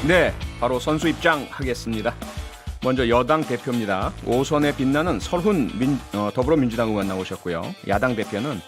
네, 바로 선수 입장하겠습니다. 먼저 여당 대표입니다. 5선에 빛나는 설훈 더불어민주당 의원 나오셨고요. 야당 대표는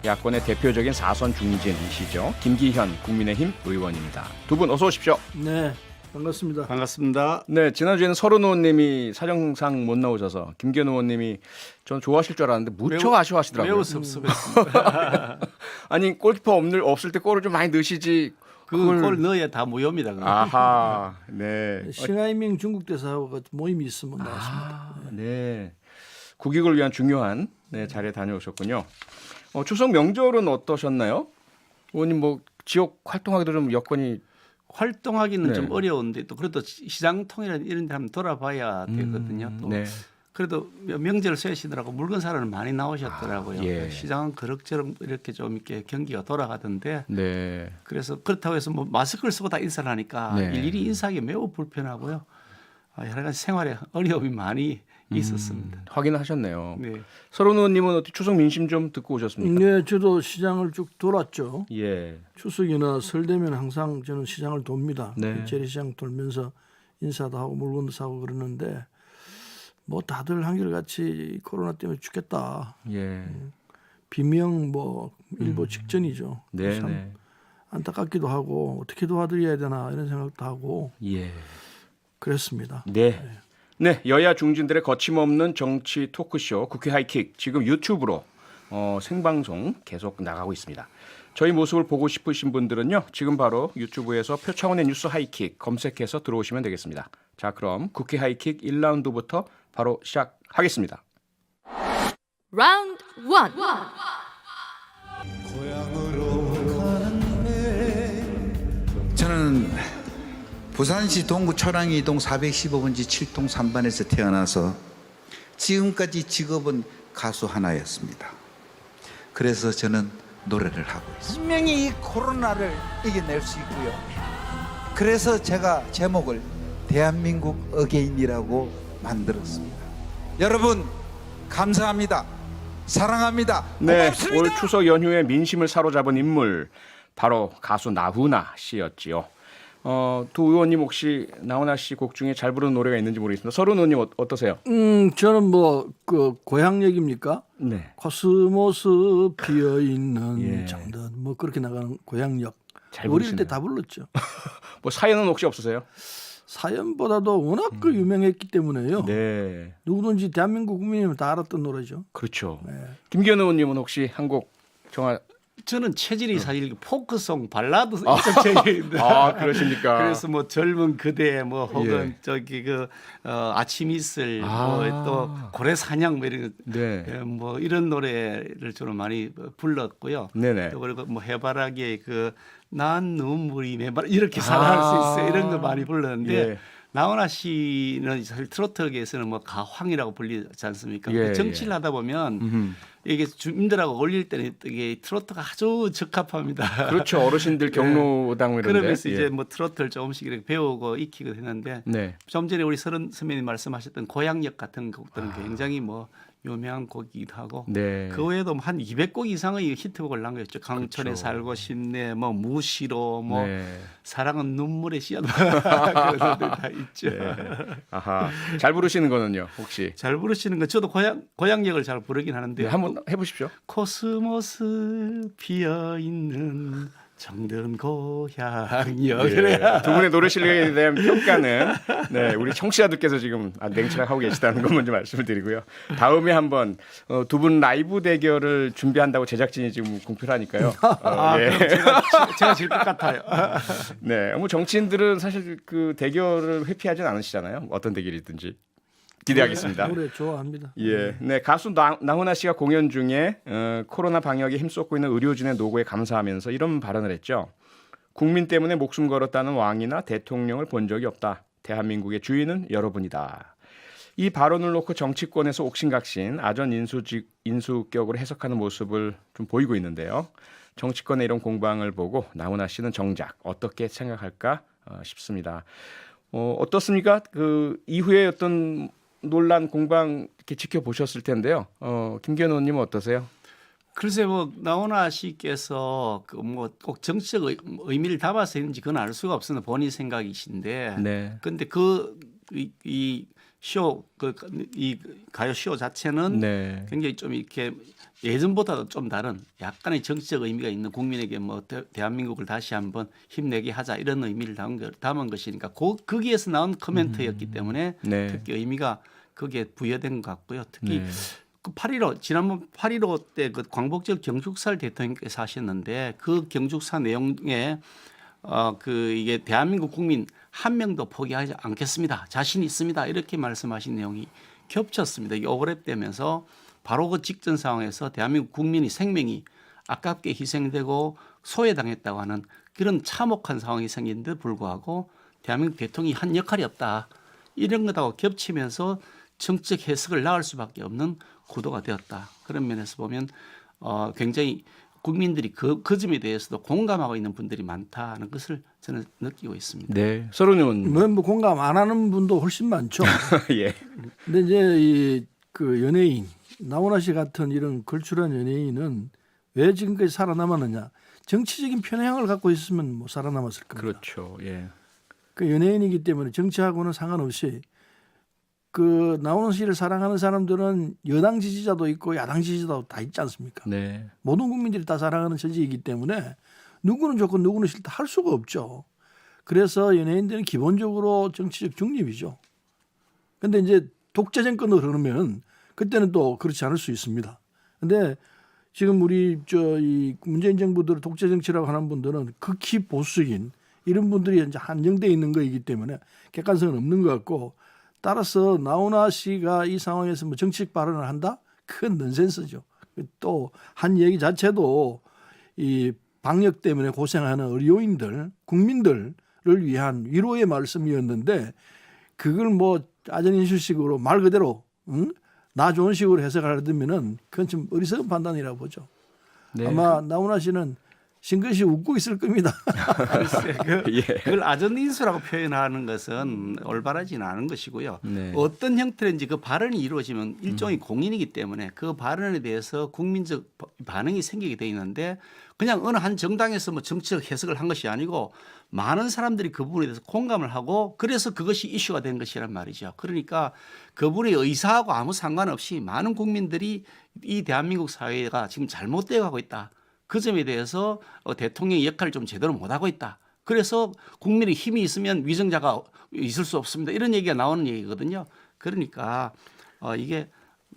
야권의 대표적인 4선 중진이시죠. 김기현 국민의힘 의원입니다. 두 분 어서 오십시오. 네, 반갑습니다. 반갑습니다. 네, 지난주에는 설훈 의원님이 사정상 못 나오셔서 김기현 의원님이 전 좋아하실 줄 알았는데 무척 아쉬워하시더라고요. 매우 섭섭했습니다. 아니 골키퍼 없을 때 골을 좀 많이 넣으시지. 그걸 넣어야 다 무효입니다. 그거. 아하, 네. 싱하이밍 중국 대사하고 모임이 있으면 나왔습니다. 네. 국익을 위한 중요한 자리에 다녀오셨군요. 추석 명절은 어떠셨나요? 의원님 뭐 지역 활동하기도 좀 여건이 활동하기는 네. 좀 어려운데 또 그래도 시장통이나 이런 데 한번 돌아봐야 되거든요. 또 네. 그래도 명절 쇠시더라고 물건 사러는 많이 나오셨더라고요. 예. 시장은 그럭저럭 이렇게 좀 이렇게 경기가 돌아가던데 네. 그래서 그렇다고 해서 뭐 마스크를 쓰고 다 인사를 하니까 네. 일일이 인사하기 매우 불편하고요. 여러 가지 생활에 어려움이 많이 있었습니다. 확인하셨네요. 네. 서른 의원님은 어떻게 추석 민심 좀 듣고 오셨습니까? 네, 저도 시장을 쭉 돌았죠. 예. 추석이나 설 되면 항상 저는 시장을 돕니다. 네. 재래시장 돌면서 인사도 하고 물건도 사고 그러는데 뭐 다들 한결같이 코로나 때문에 죽겠다. 예. 비명 뭐 일보 직전이죠. 네, 참 네. 안타깝기도 하고 어떻게 도와드려야 되나 이런 생각도 하고 예. 그랬습니다. 네. 네, 여야 중진들의 거침없는 정치 토크쇼 국회 하이킥 지금 유튜브로 생방송 계속 나가고 있습니다. 저희 모습을 보고 싶으신 분들은요. 지금 바로 유튜브에서 표창원의 뉴스 하이킥 검색해서 들어오시면 되겠습니다. 자, 그럼 국회 하이킥 1라운드부터 바로 시작하겠습니다. 라운드 1. 저는 부산시 동구 초랑이동 415번지 7동 3반에서 태어나서 지금까지 직업은 가수 하나였습니다. 그래서 저는 노래를 하고 있습니다. 분명히 이 코로나를 이겨낼 수 있고요. 그래서 제가 제목을 대한민국 어게인이라고 만들었습니다. 여러분 감사합니다. 사랑합니다. 네, 고맙습니다. 올 추석 연휴에 민심을 사로잡은 인물 바로 가수 나훈아 씨였지요. 두 의원님 혹시 나훈아 씨 곡 중에 잘 부르는 노래가 있는지 모르겠습니다. 서른 의원님 어떠세요? 저는 뭐 그 고향 얘기입니까? 네. 코스모스 피어 있는 예. 장단 뭐 그렇게 나가는 고향역. 잘 어릴 부르시네요. 때 다 불렀죠. 뭐 사연은 혹시 없으세요? 사연보다도 워낙 그 유명했기 때문에요. 네. 누구든지 대한민국 국민이면 다 알았던 노래죠. 그렇죠. 네. 김기현 의원님은 혹시 한 곡 정말 저는 체질이 사실 포크송 발라드 이쪽 체질인데 그러십니까? 그래서 뭐 젊은 그대 뭐 혹은 예. 저기 그 아침 이슬 아. 뭐 또 고래 사냥 뭐 이런 네. 뭐 이런 노래를 저는 많이 불렀고요. 네네. 또 그리고 뭐 해바라기의 그 난 눈물이 매발 이렇게 사랑할 수 있어 이런 거 많이 불렀는데 예. 나훈아 씨는 사실 트로트계에서는 뭐 가황이라고 불리지 않습니까? 예, 정치를 하다 보면 이게 주민들하고 어울릴 때는 이게 트로트가 아주 적합합니다. 그렇죠. 어르신들 경로당 이런데. 그러면서 이제 예. 뭐 트로트를 조금씩 이렇게 배우고 익히고 했는데 네. 좀 전에 우리 서른 선배님 말씀하셨던 고향역 같은 곡들은 굉장히 뭐 유명한 곡이기도 하고 네. 그 외에도 한 200곡 이상의 히트곡을 남겼죠. 강촌에 그렇죠. 살고 싶네, 뭐 무시로, 뭐 네. 사랑은 눈물의 씨앗 그런 노래들 다 있죠. 네. 아하. 잘 부르시는 거는요, 혹시? 잘 부르시는 거 저도 고향역을 잘 부르긴 하는데 네, 한번 해보십시오. 코스모스 피어 있는 정든 고향역 예. 두 분의 노래 실력에 대한 평가는 네, 우리 청취자들께서 지금 냉철하게 하고 계시다는 것 먼저 말씀을 드리고요. 다음에 한번 두 분 라이브 대결을 준비한다고 제작진이 지금 공표하니까요. 예. 그럼 제가 질 것 같아요. 네, 뭐 정치인들은 사실 그 대결을 회피하진 않으시잖아요. 어떤 대결이든지 기대하겠습니다. 노래 좋아합니다. 예, 네 가수 나훈아 씨가 공연 중에 코로나 방역에 힘쏟고 있는 의료진의 노고에 감사하면서 이런 발언을 했죠. 국민 때문에 목숨 걸었다는 왕이나 대통령을 본 적이 없다. 대한민국의 주인은 여러분이다. 이 발언을 놓고 정치권에서 옥신각신 아전 인수격으로 해석하는 모습을 좀 보이고 있는데요. 정치권의 이런 공방을 보고 나훈아 씨는 정작 어떻게 생각할까 싶습니다. 어떻습니까? 그 이후에 어떤 논란 공방 이렇게 지켜보셨을 텐데요. 김기현 의원님은 어떠세요? 글쎄 뭐 나훈아 씨께서 그 뭐 꼭 정치적 의미를 담아서 했는지 그건 알 수가 없습니다. 본인 생각이신데. 네. 근데 이 가요 쇼 자체는 네. 굉장히 좀 이렇게 예전보다도 좀 다른 약간의 정치적 의미가 있는 국민에게 뭐 대한민국을 다시 한번 힘내게 하자 이런 의미를 담은 것이니까 거기에서 나온 코멘트였기 때문에 네. 특히 의미가 거기에 부여된 것 같고요. 특히 네. 그 8.15 지난번 8.15 때 그 광복절 경축사를 대통령께서 하셨는데 그 경축사 내용에 이게 대한민국 국민 한 명도 포기하지 않겠습니다. 자신 있습니다. 이렇게 말씀하신 내용이 겹쳤습니다. 이게 오버랩되면서 바로 그 직전 상황에서 대한민국 국민의 생명이 아깝게 희생되고 소외당했다고 하는 그런 참혹한 상황이 생긴데 불구하고 대한민국 대통령이 한 역할이 없다. 이런 것하고 겹치면서 정책 해석을 낳을 수밖에 없는 구도가 되었다. 그런 면에서 보면 굉장히 국민들이 그 점에 대해서도 공감하고 있는 분들이 많다는 것을 저는 느끼고 있습니다. 네. 서른은 뭐 공감 안 하는 분도 훨씬 많죠. 예. 근데 이제 그 연예인 나훈아 씨 같은 이런 걸출한 연예인은 왜 지금까지 살아남았느냐? 정치적인 편향을 갖고 있으면 못 살아남았을 겁니다. 그렇죠. 예. 그 연예인이기 때문에 정치하고는 상관없이 그 나훈아 씨를 사랑하는 사람들은 여당 지지자도 있고 야당 지지자도 다 있지 않습니까? 네. 모든 국민들이 다 사랑하는 처지이기 때문에 누구는 좋고 누구는 싫다 할 수가 없죠. 그래서 연예인들은 기본적으로 정치적 중립이죠. 근데 이제 독재 정권으로 흐르면 그때는 또 그렇지 않을 수 있습니다. 근데 지금 우리 이 문재인 정부들 독재 정치라고 하는 분들은 극히 보수적인 이런 분들이 이제 한정돼 있는 거이기 때문에 객관성은 없는 것 같고 따라서 나훈아 씨가 이 상황에서 뭐 정치적 발언을 한다? 큰 넌센스죠. 또 한 얘기 자체도 이 방역 때문에 고생하는 의료인들, 국민들을 위한 위로의 말씀이었는데 그걸 뭐 아전인수식으로 말 그대로 나 좋은 식으로 해석하려면은 그건 좀 어리석은 판단이라고 보죠. 네. 아마 나훈아 씨는 싱긋이 웃고 있을 겁니다. 예. 그걸 아전인수라고 표현하는 것은 올바르지는 않은 것이고요. 네. 어떤 형태인지 그 발언이 이루어지면 일종의 공인이기 때문에 그 발언에 대해서 국민적 반응이 생기게 돼 있는데 그냥 어느 한 정당에서 뭐 정치적 해석을 한 것이 아니고 많은 사람들이 그 부분에 대해서 공감을 하고 그래서 그것이 이슈가 된 것이란 말이죠. 그러니까 그분의 의사하고 아무 상관없이 많은 국민들이 이 대한민국 사회가 지금 잘못되어 가고 있다. 그 점에 대해서 대통령의 역할을 좀 제대로 못하고 있다. 그래서 국민의 힘이 있으면 위정자가 있을 수 없습니다. 이런 얘기가 나오는 얘기거든요. 그러니까 이게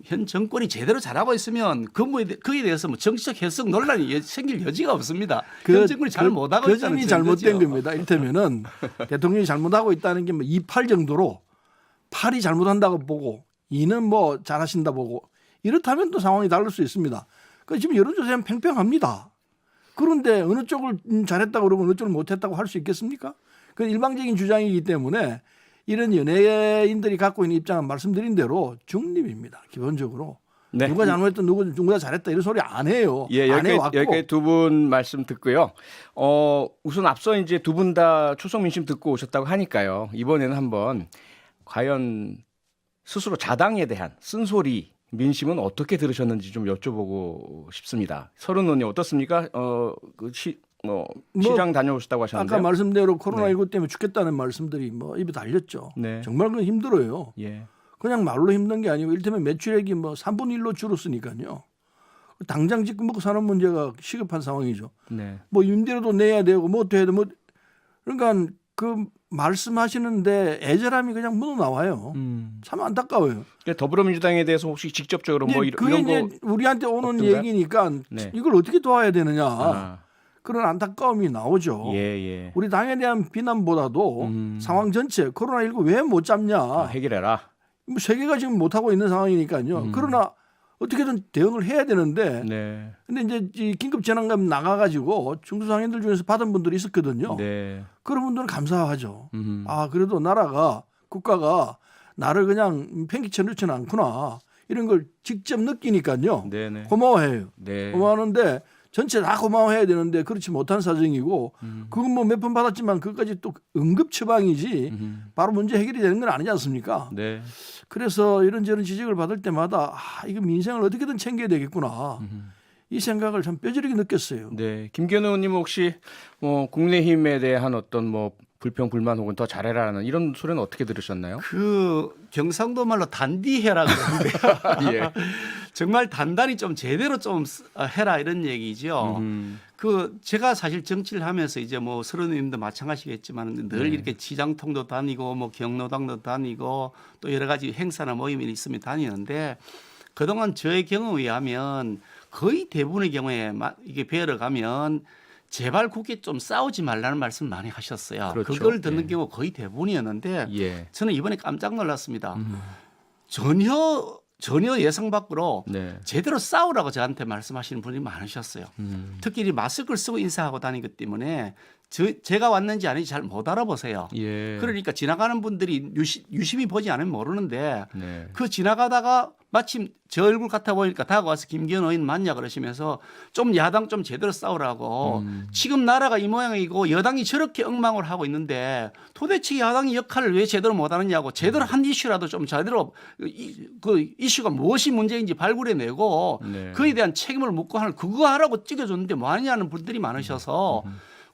현 정권이 제대로 잘하고 있으면 거기에 대해서 뭐 정치적 해석 논란이 생길 여지가 없습니다. 현 정권이 잘 못하고 그 있다는 점이 잘못된 증거죠. 겁니다. 이를테면은 대통령이 잘못하고 있다는 게 뭐 2.8 정도로 8이 잘못한다고 보고 2는 뭐 잘하신다 보고 이렇다면 또 상황이 다를 수 있습니다. 그 지금 여론조사는 팽팽합니다. 그런데 어느 쪽을 잘했다고 그러고 어느 쪽을 못했다고 할 수 있겠습니까? 그건 일방적인 주장이기 때문에 이런 연예인들이 갖고 있는 입장은 말씀드린 대로 중립입니다. 기본적으로. 네. 누가 잘못했든 누가 잘했다 이런 소리 안 해요. 예, 안 해왔고. 여기까지 두 분 말씀 듣고요. 우선 앞서 이제 두 분 다 초성 민심 듣고 오셨다고 하니까요. 이번에는 한번 과연 스스로 자당에 대한 쓴소리 민심은 어떻게 들으셨는지 좀 여쭤보고 싶습니다. 서른 의원님 어떻습니까? 시장 다녀오셨다고 하셨는데요. 아까 말씀대로 코로나19 때문에 죽겠다는 말씀들이 뭐 입에 달렸죠. 네. 정말 그건 힘들어요. 예. 그냥 말로 힘든 게 아니고 이를테면 매출액이 뭐 3분의 1로 줄었으니까요. 당장 지금 먹고 사는 문제가 시급한 상황이죠. 네. 뭐 임대료도 내야 되고 뭐 어떻게 해야 돼. 뭐 그러니까 그 말씀하시는데 애절함이 그냥 묻어 나와요. 참 안타까워요. 더불어민주당에 대해서 혹시 직접적으로 뭐 그게 이런 거 이제 우리한테 오는 없던가요? 얘기니까 네. 이걸 어떻게 도와야 되느냐. 아, 그런 안타까움이 나오죠. 예. 우리 당에 대한 비난보다도 상황 전체 코로나19 왜 못 잡냐. 해결해라. 뭐 세계가 지금 못 하고 있는 상황이니까요. 그러나 어떻게든 대응을 해야 되는데 네. 근데 이제 이 긴급 재난금 나가가지고 중소상인들 중에서 받은 분들이 있었거든요. 네. 그런 분들은 감사하죠. 아 그래도 국가가 나를 그냥 팽개쳐 놓지는 않구나. 이런 걸 직접 느끼니까요. 네네. 고마워해요. 네. 고마워하는데 전체 다 고마워해야 되는데 그렇지 못한 사정이고 그건 뭐 몇 번 받았지만 그것까지 또 응급 처방이지 바로 문제 해결이 되는 건 아니지 않습니까? 네. 그래서 이런저런 지적을 받을 때마다 이거 민생을 어떻게든 챙겨야 되겠구나. 이 생각을 참 뼈저리게 느꼈어요. 네, 김기현 의원님 혹시 뭐 국민의힘에 대한 어떤 뭐 불평 불만 혹은 더 잘해라는 이런 소리는 어떻게 들으셨나요? 그 경상도 말로 단디해라 그러는데 예. 정말 단단히 좀 제대로 좀 해라 이런 얘기죠. 그 제가 사실 정치를 하면서 이제 뭐 서른 의원님도 마찬가지겠지만 늘 이렇게 지장통도 다니고 뭐 경로당도 다니고 또 여러 가지 행사나 모임이 있으면 다니는데 그동안 저의 경험에 의하면 거의 대부분의 경우에 이게 뵈러 가면 제발 국회 좀 싸우지 말라는 말씀 많이 하셨어요. 그렇죠. 그걸 듣는 예. 경우 거의 대부분이었는데 예. 저는 이번에 깜짝 놀랐습니다. 전혀 예상 밖으로 네. 제대로 싸우라고 저한테 말씀하시는 분이 많으셨어요. 특히 이 마스크를 쓰고 인사하고 다니기 때문에 제가 왔는지 아닌지 잘 못 알아보세요. 예. 그러니까 지나가는 분들이 유심히 보지 않으면 모르는데 네. 그 지나가다가 마침 제 얼굴 같아 보니까 다가와서 김기현 의원 맞냐 그러시면서 좀 야당 좀 제대로 싸우라고 지금 나라가 이 모양이고 여당이 저렇게 엉망을 하고 있는데 도대체 야당이 역할을 왜 제대로 못하느냐고 제대로 한 이슈라도 좀 제대로 그 이슈가 무엇이 문제인지 발굴해내고 네. 그에 대한 책임을 묻고 하는 그거 하라고 찍어줬는데 뭐 하냐는 분들이 많으셔서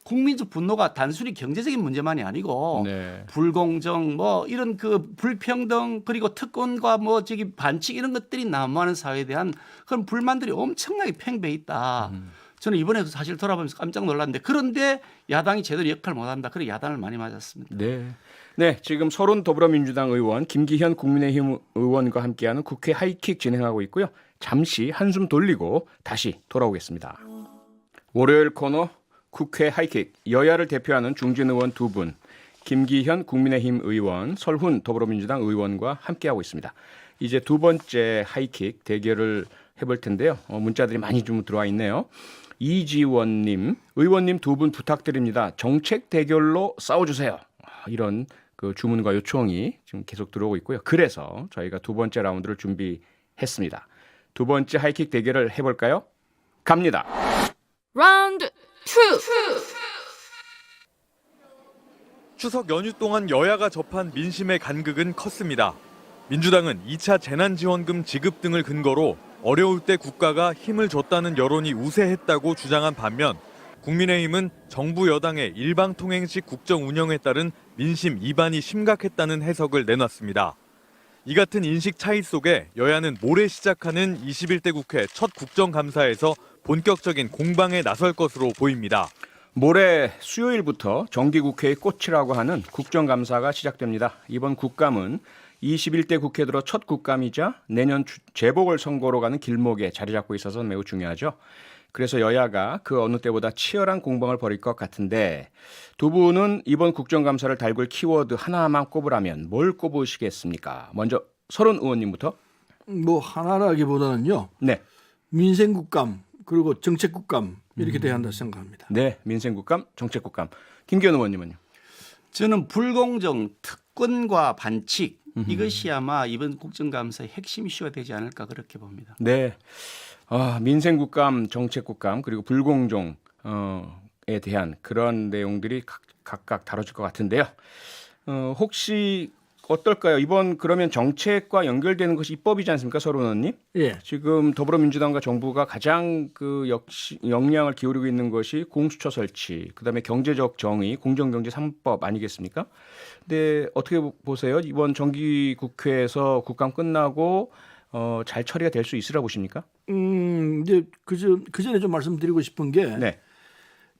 국민적 분노가 단순히 경제적인 문제만이 아니고 네. 불공정 뭐 이런 그 불평등 그리고 특권과 뭐 저기 반칙 이런 것들이 난무하는 사회에 대한 그런 불만들이 엄청나게 팽배해 있다. 저는 이번에도 사실 돌아보면서 깜짝 놀랐는데 그런데 야당이 제대로 역할을 못한다. 그래 야단을 많이 맞았습니다. 네. 네, 지금 서른 더불어민주당 의원 김기현 국민의힘 의원과 함께하는 국회 하이킥 진행하고 있고요. 잠시 한숨 돌리고 다시 돌아오겠습니다. 월요일 코너 국회 하이킥 여야를 대표하는 중진 의원 두 분, 김기현 국민의힘 의원, 설훈 더불어민주당 의원과 함께하고 있습니다. 이제 두 번째 하이킥 대결을 해볼 텐데요. 문자들이 많이 좀 들어와 있네요. 이지원님, 의원님 두 분 부탁드립니다. 정책 대결로 싸워주세요. 이런 그 주문과 요청이 지금 계속 들어오고 있고요. 그래서 저희가 두 번째 라운드를 준비했습니다. 두 번째 하이킥 대결을 해볼까요? 갑니다. Round 2. 추석 연휴 동안 여야가 접한 민심의 간극은 컸습니다. 민주당은 2차 재난지원금 지급 등을 근거로 어려울 때 국가가 힘을 줬다는 여론이 우세했다고 주장한 반면 국민의힘은 정부 여당의 일방통행식 국정 운영에 따른 민심 이반이 심각했다는 해석을 내놨습니다. 이 같은 인식 차이 속에 여야는 모레 시작하는 21대 국회 첫 국정감사에서 본격적인 공방에 나설 것으로 보입니다. 모레 수요일부터 정기국회의 꽃이라고 하는 국정감사가 시작됩니다. 이번 국감은 21대 국회 들어 첫 국감이자 내년 재보궐선거로 가는 길목에 자리 잡고 있어서 매우 중요하죠. 그래서 여야가 그 어느 때보다 치열한 공방을 벌일 것 같은데 두 분은 이번 국정감사를 달굴 키워드 하나만 꼽으라면 뭘 꼽으시겠습니까? 먼저 설훈 의원님부터. 뭐 하나라기보다는요. 네. 민생국감 그리고 정책국감 이렇게 돼야 한다 생각합니다. 네, 민생국감, 정책국감. 김기현 의원님은요? 저는 불공정, 특권과 반칙 이것이 아마 이번 국정감사의 핵심 이슈가 되지 않을까 그렇게 봅니다. 네. 민생국감, 정책국감 그리고 불공정에 대한 그런 내용들이 각각 다뤄질 것 같은데요. 혹시 어떨까요? 이번 그러면 정책과 연결되는 것이 입법이지 않습니까, 서른 의원님? 예. 지금 더불어민주당과 정부가 가장 그 역시 역량을 기울이고 있는 것이 공수처 설치, 그다음에 경제적 정의, 공정경제 3법 아니겠습니까? 근데 어떻게 보세요? 이번 정기국회에서 국감 끝나고 잘 처리가 될 수 있으라 보십니까? 이제 그 전에 좀 말씀드리고 싶은 게 네.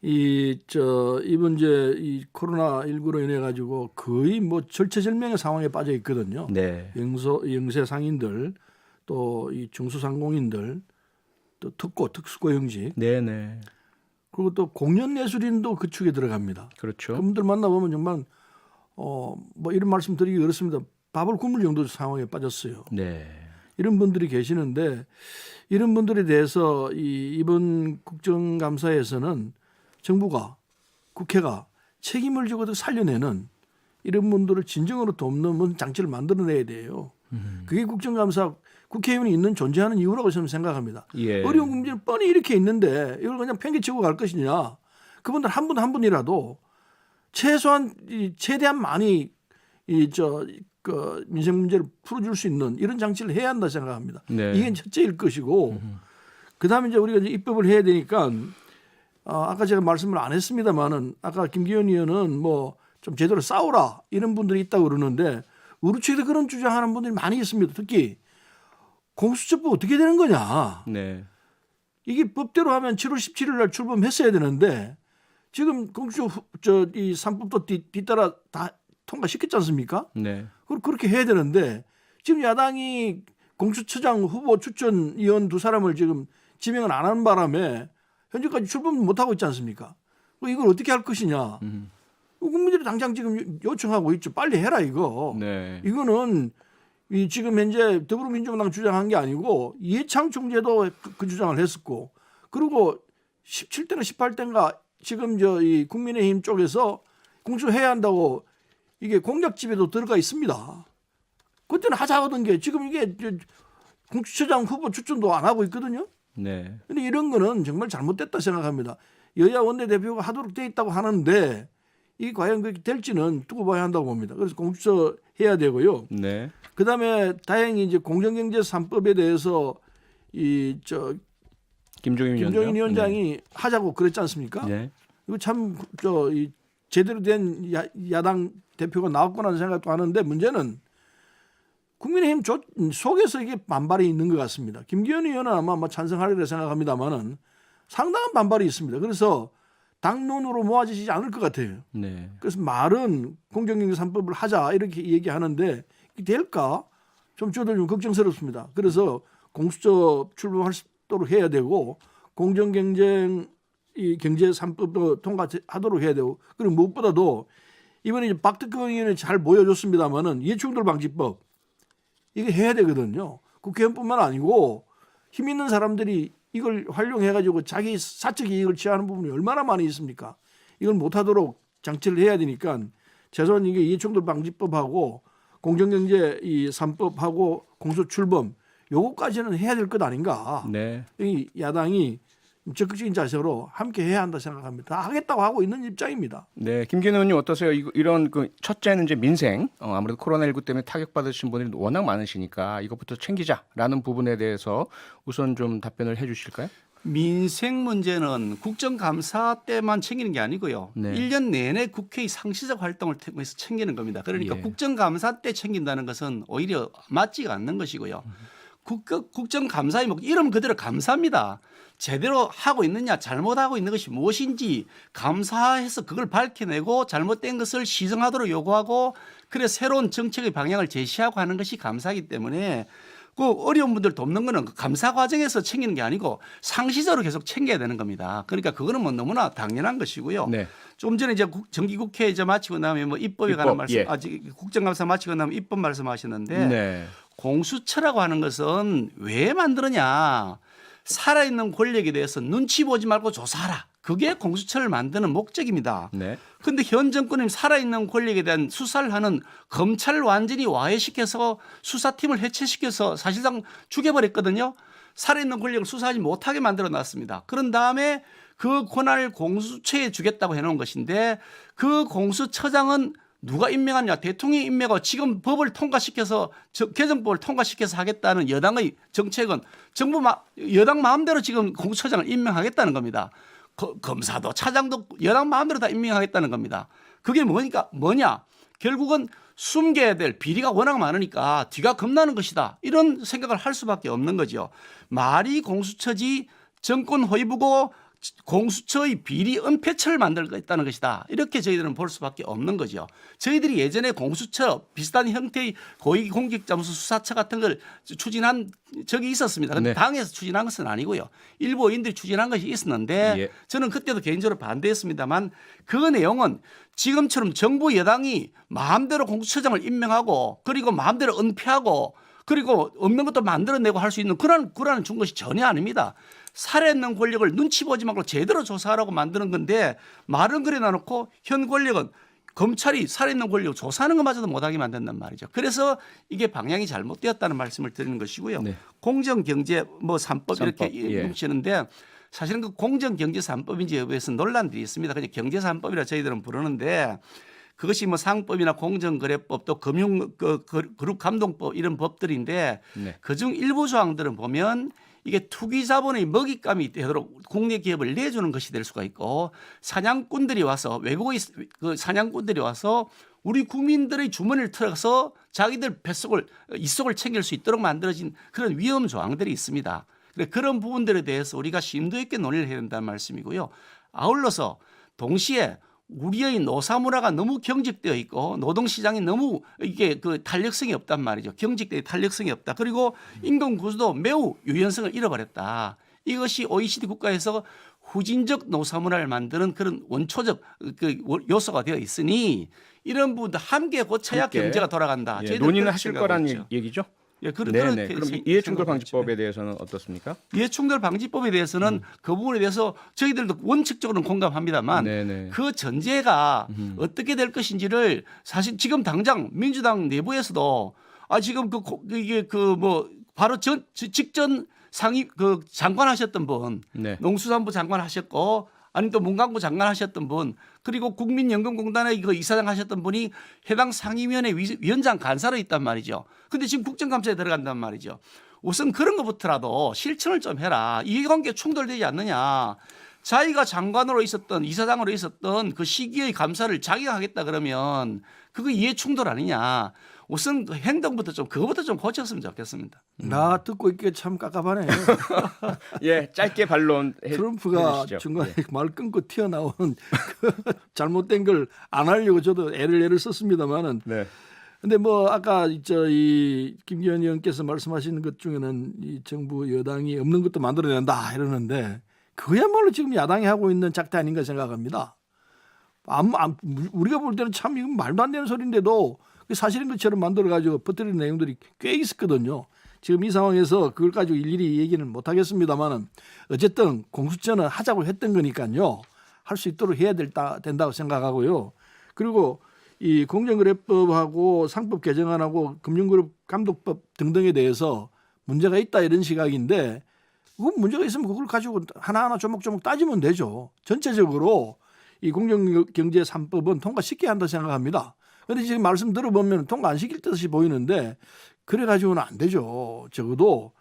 이번 이제 이 코로나 19로 인해 가지고 거의 뭐 절체절명의 상황에 빠져 있거든요. 네. 영세 상인들 또 이 중소상공인들 또 특수고용직 네네. 그리고 또 공연예술인도 그 축에 들어갑니다. 그렇죠. 그분들 만나보면 정말 뭐 이런 말씀 드리기 어렵습니다. 밥을 굶을 정도 상황에 빠졌어요. 네. 이런 분들이 계시는데 이런 분들에 대해서 이번 국정감사에서는 정부가 국회가 책임을 지고 살려내는 이런 분들을 진정으로 돕는 장치를 만들어내야 돼요. 그게 국정감사 국회의원이 있는 존재하는 이유라고 저는 생각합니다. 예. 어려운 문제는 뻔히 이렇게 있는데 이걸 그냥 팽개치고 갈 것이냐. 그분들 한 분 한 분이라도 최소한 최대한 많이 민생 문제를 풀어줄 수 있는 이런 장치를 해야 한다 생각합니다. 네. 이게 첫째일 것이고 그다음에 이제 우리가 이제 입법을 해야 되니까 아까 제가 말씀을 안 했습니다만은 아까 김기현 의원은 뭐 좀 제대로 싸우라 이런 분들이 있다고 그러는데 우리 측에서 그런 주장하는 분들이 많이 있습니다. 특히 공수처법 어떻게 되는 거냐. 네. 이게 법대로 하면 7월 17일 날 출범했어야 되는데 지금 공수처 이 3법도 뒤따라 다 통과시켰지 않습니까? 네. 그렇게 해야 되는데 지금 야당이 공수처장 후보 추천위원 두 사람을 지금 지명을 안 하는 바람에 현재까지 출범 못 하고 있지 않습니까? 이걸 어떻게 할 것이냐? 국민들이 당장 지금 요청하고 있죠. 빨리 해라 이거. 네. 이거는 이 지금 현재 더불어민주당 주장한 게 아니고 이해창 총재도 그 주장을 했었고 그리고 17대나 18대인가 지금 이 국민의힘 쪽에서 공수해야 한다고 이게 공약집에도 들어가 있습니다. 그때는 하자 하던 게 지금 이게 공수처장 후보 추천도 안 하고 있거든요. 네. 근데 이런 거는 정말 잘못됐다 생각합니다. 여야 원내대표가 하도록 돼 있다고 하는데 이게 과연 그렇게 될지는 두고 봐야 한다고 봅니다. 그래서 공수처 해야 되고요. 네. 그다음에 다행히 이제 공정경제 3법에 대해서 김종인 위원장이 하자고 그랬지 않습니까? 네. 이거 참 이 제대로 된 야당 대표가 나왔구나 생각도 하는데 문제는 국민의힘 속에서 이게 반발이 있는 것 같습니다. 김기현 의원은 아마 찬성하리라 생각합니다만은 상당한 반발이 있습니다. 그래서 당론으로 모아지지 않을 것 같아요. 네. 그래서 말은 공정경제 3법을 하자 이렇게 얘기하는데 이게 될까? 좀 저도 좀 걱정스럽습니다. 그래서 공수처 출범할 수 있도록 해야 되고 공정경제 이 경제 3법도 통과하도록 해야 되고 그리고 무엇보다도 이번에 이제 박특근 의원이 잘 보여줬습니다만은 이해충돌 방지법 이게 해야 되거든요. 국회의원뿐만 아니고 힘 있는 사람들이 이걸 활용해가지고 자기 사적 이익을 취하는 부분이 얼마나 많이 있습니까? 이걸 못하도록 장치를 해야 되니까 최소한 이게 이해충돌 방지법하고 공정경제 이 3법하고 공수출범 요거까지는 해야 될 것 아닌가? 네. 이 야당이 적극적인 자세로 함께 해야 한다 생각합니다. 다 하겠다고 하고 있는 입장입니다. 네, 김기현 의원님 어떠세요? 이런 첫째는 이제 민생, 아무래도 코로나19 때문에 타격받으신 분들이 워낙 많으시니까 이것부터 챙기자라는 부분에 대해서 우선 좀 답변을 해주실까요? 민생 문제는 국정감사 때만 챙기는 게 아니고요. 네. 1년 내내 국회의 상시적 활동을 통해서 챙기는 겁니다. 그러니까 예. 국정감사 때 챙긴다는 것은 오히려 맞지가 않는 것이고요. 국정감사의 이름 그대로 감사입니다. 제대로 하고 있느냐 잘못하고 있는 것이 무엇인지 감사해서 그걸 밝혀내고 잘못된 것을 시정하도록 요구하고 그래 새로운 정책의 방향을 제시하고 하는 것이 감사이기 때문에 그 어려운 분들 돕는 거는 그 감사 과정에서 챙기는 게 아니고 상시적으로 계속 챙겨야 되는 겁니다. 그러니까 그거는 뭐 너무나 당연한 것이고요. 네. 좀 전에 이제 정기국회 이제 마치고 나면 뭐 입법에 관한 말씀, 예. 아직 국정감사 마치고 나면 입법 말씀하셨는데 네. 공수처라고 하는 것은 왜 만들었냐? 살아있는 권력에 대해서 눈치 보지 말고 조사하라. 그게 공수처를 만드는 목적입니다. 네. 그런데 현 정권이 살아있는 권력에 대한 수사를 하는 검찰을 완전히 와해시켜서 수사팀을 해체시켜서 사실상 죽여버렸거든요. 살아있는 권력을 수사하지 못하게 만들어 놨습니다. 그런 다음에 그 권한을 공수처에 주겠다고 해놓은 것인데 그 공수처장은 누가 임명하냐? 대통령이 임명하고 지금 법을 통과시켜서 개정법을 통과시켜서 하겠다는 여당의 정책은 여당 마음대로 지금 공수처장을 임명하겠다는 겁니다. 검사도 차장도 여당 마음대로 다 임명하겠다는 겁니다. 그게 뭐냐? 결국은 숨겨야 될 비리가 워낙 많으니까 뒤가 겁나는 것이다. 이런 생각을 할 수밖에 없는 거죠. 말이 공수처지 정권 허위부고 공수처의 비리 은폐처를 만들겠다는 것이다. 이렇게 저희들은 볼 수밖에 없는 거죠. 저희들이 예전에 공수처 비슷한 형태의 고위공직자무소 수사처 같은 걸 추진한 적이 있었습니다. 그런데 네. 당에서 추진한 것은 아니고요. 일부 의원들이 추진한 것이 있었는데 예. 저는 그때도 개인적으로 반대했습니다만 그 내용은 지금처럼 정부 여당이 마음대로 공수처장을 임명하고 그리고 마음대로 은폐하고 그리고 없는 것도 만들어내고 할 수 있는 그런 권한을 준 것이 전혀 아닙니다. 살아있는 권력을 눈치 보지 말고 제대로 조사하라고 만드는 건데 말은 그래 놔놓고 현 권력은 검찰이 살아있는 권력을 조사하는 것마저도 못하게 만든단 말이죠. 그래서 이게 방향이 잘못되었다는 말씀을 드리는 것이고요. 네. 공정경제 3법 이렇게 예. 뭉치는데 사실은 그 공정경제 3법인지 여부에서 논란들이 있습니다. 그냥 경제 3법이라 저희들은 부르는데 그것이 상법이나 공정거래법 또 금융 그룹감독법 이런 법들인데 네. 그중 일부 조항들은 보면 이게 투기 자본의 먹잇감이 되도록 국내 기업을 내주는 것이 될 수가 있고 사냥꾼들이 와서 외국의 그 사냥꾼들이 와서 우리 국민들의 주머니를 털어서 자기들 뱃속을 이속을 챙길 수 있도록 만들어진 그런 위험 조항들이 있습니다. 그런 부분들에 대해서 우리가 심도 있게 논의를 해야 된다는 말씀이고요. 아울러서 동시에 우리의 노사 문화가 너무 경직되어 있고 노동시장이 너무 이게 그 탄력성이 없단 말이죠. 경직되어 탄력성이 없다. 그리고 임금 구조도 매우 유연성을 잃어버렸다. 이것이 OECD 국가에서 후진적 노사 문화를 만드는 그런 원초적 그 요소가 되어 있으니 이런 부분도 함께 고쳐야 함께. 경제가 돌아간다. 예, 저희들은 논의는 그렇게 하실 생각하고 거란 있죠. 얘기죠? 예, 네네. 그럼 이해충돌 방지법에 에 대해서는 어떻습니까? 이해충돌 방지법에 대해서는 그 부분에 대해서 저희들도 원칙적으로는 공감합니다만 네네. 그 전제가 어떻게 될 것인지를 사실 지금 당장 민주당 내부에서도 지금 이게 그 뭐 바로 직전 상임 그 장관 하셨던 분, 네. 농수산부 장관 하셨고 아니 또 문광부 장관 하셨던 분 그리고 국민연금공단의 그 이사장 하셨던 분이 해당 상임위원회 위원장 간사로 있단 말이죠. 근데 지금 국정감사에 들어간단 말이죠. 우선 그런 것부터라도 실천을 좀 해라. 이해관계 충돌되지 않느냐. 자기가 장관으로 있었던 이사장으로 있었던 그 시기의 감사를 자기가 하겠다 그러면 그거 이해 충돌 아니냐. 우선 행동부터 좀 그거부터 좀 고쳤으면 좋겠습니다. 나 듣고 있기에 참 깝깝하네. 예, 짧게 반론해 트럼프가 해주시죠. 중간에 예. 말 끊고 튀어나온 그 잘못된 걸 안 하려고 저도 애를 썼습니다만은. 네. 근데 뭐 아까 이 김기현 의원께서 말씀하시는 것 중에는 이 정부 여당이 없는 것도 만들어낸다 이러는데 그야말로 지금 야당이 하고 있는 작태 아닌가 생각합니다. 우리가 볼 때는 참 이건 말도 안 되는 소리인데도 사실인 것처럼 만들어가지고 퍼뜨리는 내용들이 꽤 있었거든요. 지금 이 상황에서 그걸 가지고 일일이 얘기는 못 하겠습니다만은 어쨌든 공수처는 하자고 했던 거니까요. 할 수 있도록 해야 된다고 생각하고요. 그리고 이 공정거래법하고 상법 개정안하고 금융그룹 감독법 등등에 대해서 문제가 있다 이런 시각인데 그 문제가 있으면 그걸 가지고 하나하나 조목조목 따지면 되죠. 전체적으로 이 공정경제 3법은 통과시켜야 한다 생각합니다. 그런데 지금 말씀 들어보면 통과 안 시킬 듯이 보이는데 그래 가지고는 안 되죠. 적어도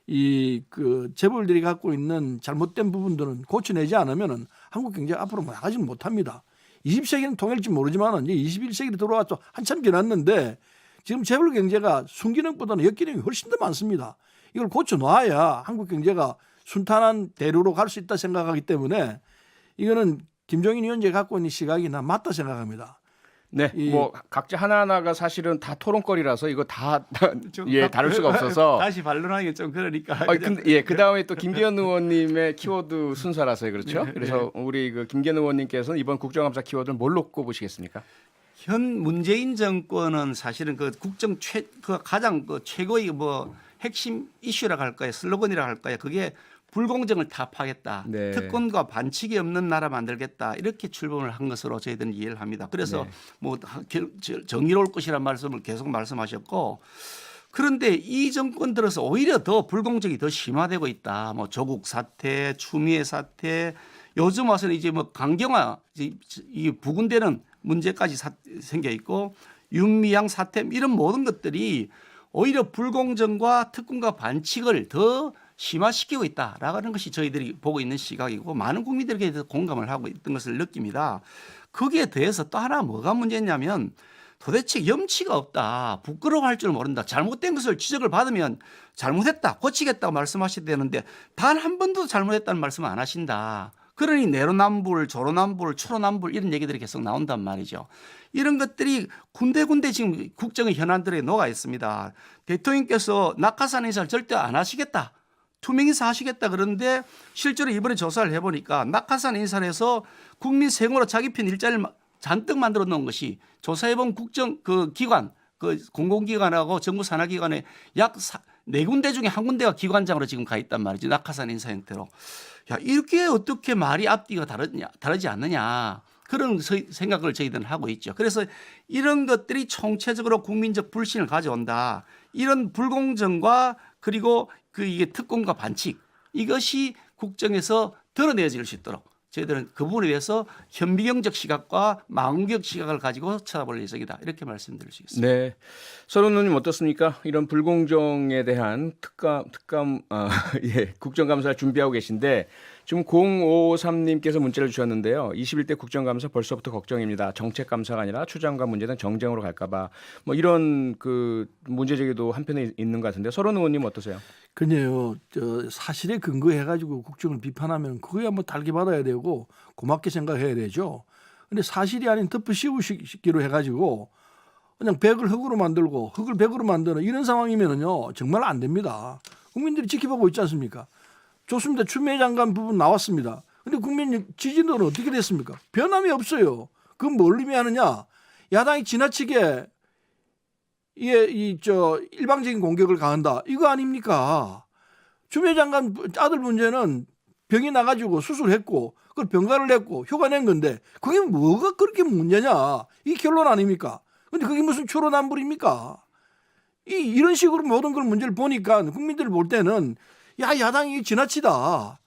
이 그 재벌들이 갖고 있는 잘못된 부분들은 고쳐내지 않으면은 한국 경제가 앞으로 나가지는 못합니다. 20세기는 통할지 모르지만은 이제 21세기로 들어와서 한참 지났는데 지금 재벌 경제가 순기능보다는 역기능이 훨씬 더 많습니다. 이걸 고쳐 놔야 한국 경제가 순탄한 대로로 갈 수 있다 생각하기 때문에 이거는 김종인 위원장이 갖고 있는 시각이 난 맞다 생각합니다. 네, 이- 뭐 각자 하나하나가 사실은 다 토론거리라서 이거 다 예, 다룰 수가 없어서. 다시 반론하기 좀 그러니까. 근데 예, 그다음에 또 김기현 의원님의 키워드 순서라서요. 그렇죠? 네, 그래서 우리 그 김기현 의원님께서는 이번 국정감사 키워드를 뭘로 꼽으시겠습니까? 현 문재인 정권은 사실은 그 국정 그 가장 그 최고의 뭐 핵심 이슈라고 할까요? 슬로건이라고 할까요? 그게 불공정을 타파하겠다. 네. 특권과 반칙이 없는 나라 만들겠다. 이렇게 출범을 한 것으로 저희들은 이해를 합니다. 그래서 네. 뭐 정의로울 것이라는 말씀을 계속 말씀하셨고 그런데 이 정권 들어서 오히려 더 불공정이 더 심화되고 있다. 뭐 조국 사태, 추미애 사태, 요즘 와서는 이제 뭐 강경화 이 부근되는 문제까지 생겨 있고 윤미향 사태 이런 모든 것들이 오히려 불공정과 특권과 반칙을 더 심화시키고 있다라는 것이 저희들이 보고 있는 시각이고 많은 국민들에게 대해서 공감을 하고 있던 것을 느낍니다. 거기에 대해서 또 하나 뭐가 문제냐면 도대체 염치가 없다. 부끄러워할 줄 모른다. 잘못된 것을 지적을 받으면 잘못했다. 고치겠다고 말씀하셔야 되는데 단 한 번도 잘못했다는 말씀을 안 하신다. 그러니 내로남불, 조로남불, 초로남불 이런 얘기들이 계속 나온단 말이죠. 이런 것들이 군데군데 지금 국정의 현안들에 녹아 있습니다. 대통령께서 낙하산 인사를 절대 안 하시겠다. 투명인사 하시겠다 그런데 실제로 이번에 조사를 해보니까 낙하산 인사를 해서 국민 세금으로 자기 편 일자리를 잔뜩 만들어 놓은 것이 조사해본 국정 그 기관 그 공공기관하고 정부 산하기관에 약 4군데 중에 한 군데가 기관장으로 지금 가 있단 말이죠. 낙하산 인사 형태로. 야, 이렇게 어떻게 말이 앞뒤가 다르지 않느냐. 그런 생각을 저희들은 하고 있죠. 그래서 이런 것들이 총체적으로 국민적 불신을 가져온다. 이런 불공정과 그리고 이게 특권과 반칙 이것이 국정에서 드러내질 수 있도록 저희들은 그 부분에 대해서 현미경적 시각과 망원경 시각을 가지고 쳐다볼 예정이다. 이렇게 말씀드릴 수 있습니다. 네. 서른 의원님 어떻습니까? 이런 불공정에 대한 특감 예, 국정감사를 준비하고 계신데 지금 053님께서 문자를 주셨는데요. 21대 국정감사 벌써부터 걱정입니다. 정책감사가 아니라 추장과 문제는 정쟁으로 갈까봐 뭐 이런 그 문제 제기도 한편에 있는 것 같은데 서른 의원님 어떠세요? 그네요. 사실에 근거해가지고 국정을 비판하면 그거야 뭐 달게 받아야 되고 고맙게 생각해야 되죠. 근데 사실이 아닌 덮어 씌우기로 해가지고 그냥 백을 흙으로 만들고 흙을 백으로 만드는 이런 상황이면은요 정말 안 됩니다. 국민들이 지켜보고 있지 않습니까? 좋습니다. 추미애 장관 부분 나왔습니다. 근데 국민 지지도는 어떻게 됐습니까? 변함이 없어요. 그건 뭘 의미하느냐? 야당이 지나치게 일방적인 공격을 가한다. 이거 아닙니까? 추미애 장관 아들 문제는 병이 나가지고 수술했고 그걸 병가를 냈고 휴가 낸 건데 그게 뭐가 그렇게 문제냐? 이게 결론 아닙니까? 근데 그게 무슨 초로남불입니까? 이런 식으로 모든 걸 문제를 보니까 국민들이 볼 때는 야당이 지나치다.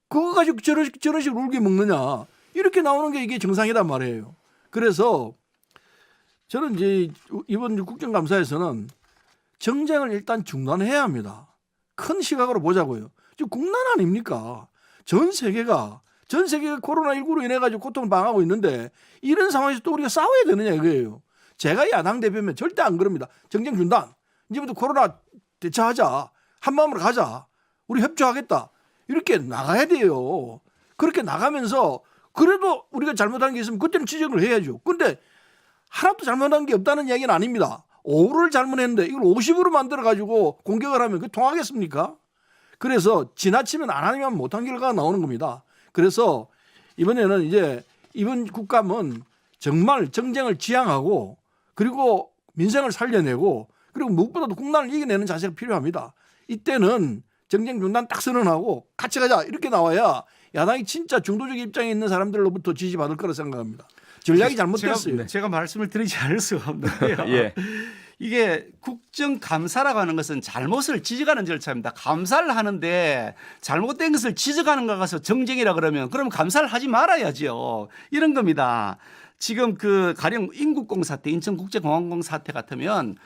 그거 가지고 저런 식으로 울게 먹느냐. 이렇게 나오는 게 이게 정상이란 말이에요. 그래서 저는 이제 이번 국정감사에서는 정쟁을 일단 중단해야 합니다. 큰 시각으로 보자고요. 지금 국난 아닙니까? 전 세계가 코로나19로 인해 가지고 고통을 당하고 있는데 이런 상황에서 또 우리가 싸워야 되느냐 이거예요. 제가 야당 대표면 절대 안 그럽니다. 정쟁 중단. 이제부터 코로나 대처하자. 한 마음으로 가자. 우리 협조하겠다. 이렇게 나가야 돼요. 그렇게 나가면서 그래도 우리가 잘못한 게 있으면 그때는 지적을 해야죠. 근데 하나도 잘못한 게 없다는 이야기는 아닙니다. 5를 잘못했는데 이걸 50으로 만들어가지고 공격을 하면 그게 통하겠습니까? 그래서 지나치면 안 하면 못한 결과가 나오는 겁니다. 그래서 이번에는 이제 이번 국감은 정말 정쟁을 지향하고 그리고 민생을 살려내고 그리고 무엇보다도 국난을 이겨내는 자세가 필요합니다. 이때는 정쟁 중단 딱 선언하고 같이 가자 이렇게 나와야 야당이 진짜 중도적 입장에 있는 사람들로부터 지지받을 거라 생각합니다. 전략이 잘못됐어요. 제가 말씀을 드리지 않을 수가 없는데요. 예. 이게 국정감사라고 하는 것은 잘못을 지적하는 절차입니다. 감사를 하는데 잘못된 것을 지적하는 거 가서 정쟁이라 그러면 감사를 하지 말아야죠. 이런 겁니다. 지금 가령 인국공 사태, 인천국제공항공 사태 같으면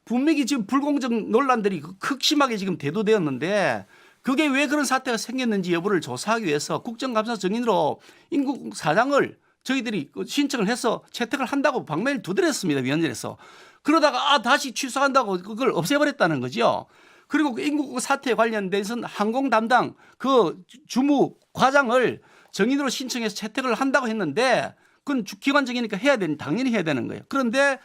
분명히 지금 불공정 논란들이 극심하게 지금 대두되었는데 그게 왜 그런 사태가 생겼는지 여부를 조사하기 위해서 국정감사 정인으로 인국공 사장을 저희들이 신청을 해서 채택을 한다고 방면을 두드렸습니다. 위원회에서. 그러다가 다시 취소한다고 그걸 없애버렸다는 거죠. 그리고 그 인국공 사태에 관련돼서는 항공 담당 그 주무 과장을 정인으로 신청해서 채택을 한다고 했는데 그건 기관적이니까 당연히 해야 되는 거예요. 그런데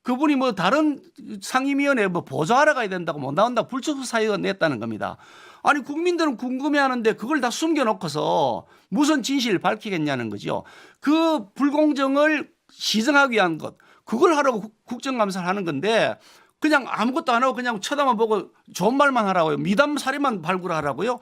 그분이 다른 상임위원회 보조하러 가야 된다고 못 나온다고 불출석 사유가 냈다는 겁니다. 아니 국민들은 궁금해하는데 그걸 다 숨겨놓고서 무슨 진실을 밝히겠냐는 거죠. 그 불공정을 시정하기 위한 것 그걸 하라고 국정감사를 하는 건데 그냥 아무것도 안 하고 그냥 쳐다만 보고 좋은 말만 하라고요. 미담 사례만 발굴하라고요.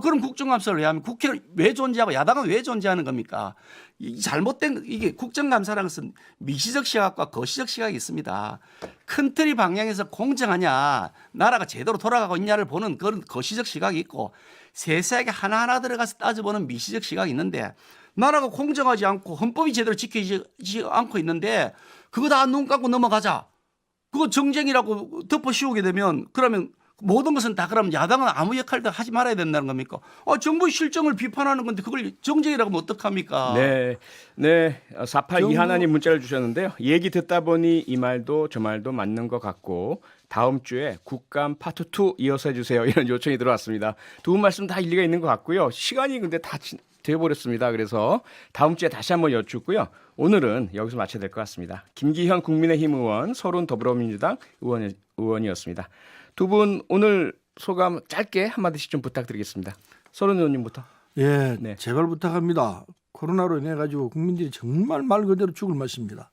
그럼 국정감사를 왜 하면 국회를 왜 존재하고 야당은 왜 존재하는 겁니까? 이게 국정감사라는 것은 미시적 시각과 거시적 시각이 있습니다. 큰 틀이 방향에서 공정하냐 나라가 제대로 돌아가고 있냐를 보는 그런 거시적 시각이 있고 세세하게 하나하나 들어가서 따져보는 미시적 시각이 있는데 나라가 공정하지 않고 헌법이 제대로 지켜지지 않고 있는데 그거 다 눈 감고 넘어가자. 그거 정쟁이라고 덮어 씌우게 되면 그러면 모든 것은 다 그러면 야당은 아무 역할도 하지 말아야 된다는 겁니까? 정부의 실정을 비판하는 건데 그걸 정쟁이라고 하면 어떡합니까? 네. 482 하나님 문자를 주셨는데요. 얘기 듣다 보니 이 말도 저 말도 맞는 것 같고 다음 주에 국감 파트 2 이어서 해주세요. 이런 요청이 들어왔습니다. 두 분 말씀 다 일리가 있는 것 같고요. 시간이 근데 다 돼버렸습니다. 그래서 다음 주에 다시 한번 여쭙고요. 오늘은 여기서 마쳐야 될 것 같습니다. 김기현 국민의힘 의원, 서른 더불어민주당 의원이었습니다. 두 분 오늘 소감 짧게 한마디씩 좀 부탁드리겠습니다. 서른 의원님부터. 예, 네. 제발 부탁합니다. 코로나로 인해 가지고 국민들이 정말 말 그대로 죽을 맛입니다.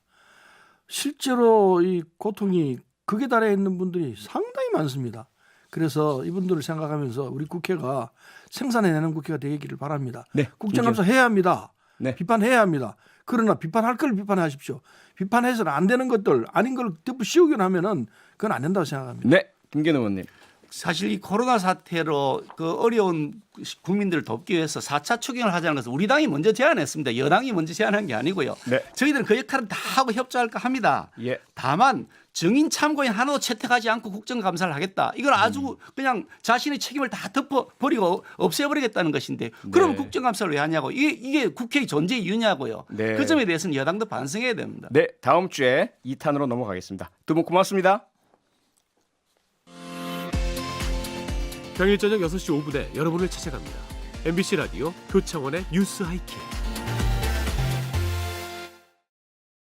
실제로 이 고통이 극에 달해 있는 분들이 상당히 많습니다. 그래서 이분들을 생각하면서 우리 국회가 생산해내는 국회가 되기를 바랍니다. 네, 국정감사 해야 합니다. 네. 비판해야 합니다. 그러나 비판할 걸 비판하십시오. 비판해서는 안 되는 것들 아닌 걸 덮어 씌우기만 하면은 그건 안 된다고 생각합니다. 네, 김기현 의원님. 사실 이 코로나 사태로 그 어려운 국민들을 돕기 위해서 4차 추경을 하자는 것은 우리 당이 먼저 제안했습니다. 여당이 먼저 제안한 게 아니고요. 네. 저희들은 그 역할은 다 하고 협조할까 합니다. 예. 다만 증인 참고인 하나도 채택하지 않고 국정감사를 하겠다. 이건 아주 그냥 자신의 책임을 다 덮어버리고 없애버리겠다는 것인데 그럼 네. 국정감사를 왜 하냐고. 이게 국회의 존재 이유냐고요. 네. 그 점에 대해서는 여당도 반성해야 됩니다. 네, 다음 주에 2탄으로 넘어가겠습니다. 두 분 고맙습니다. 평일 저녁 6시 5분에 여러분을 찾아갑니다. MBC 라디오 표창원의 뉴스 하이킥.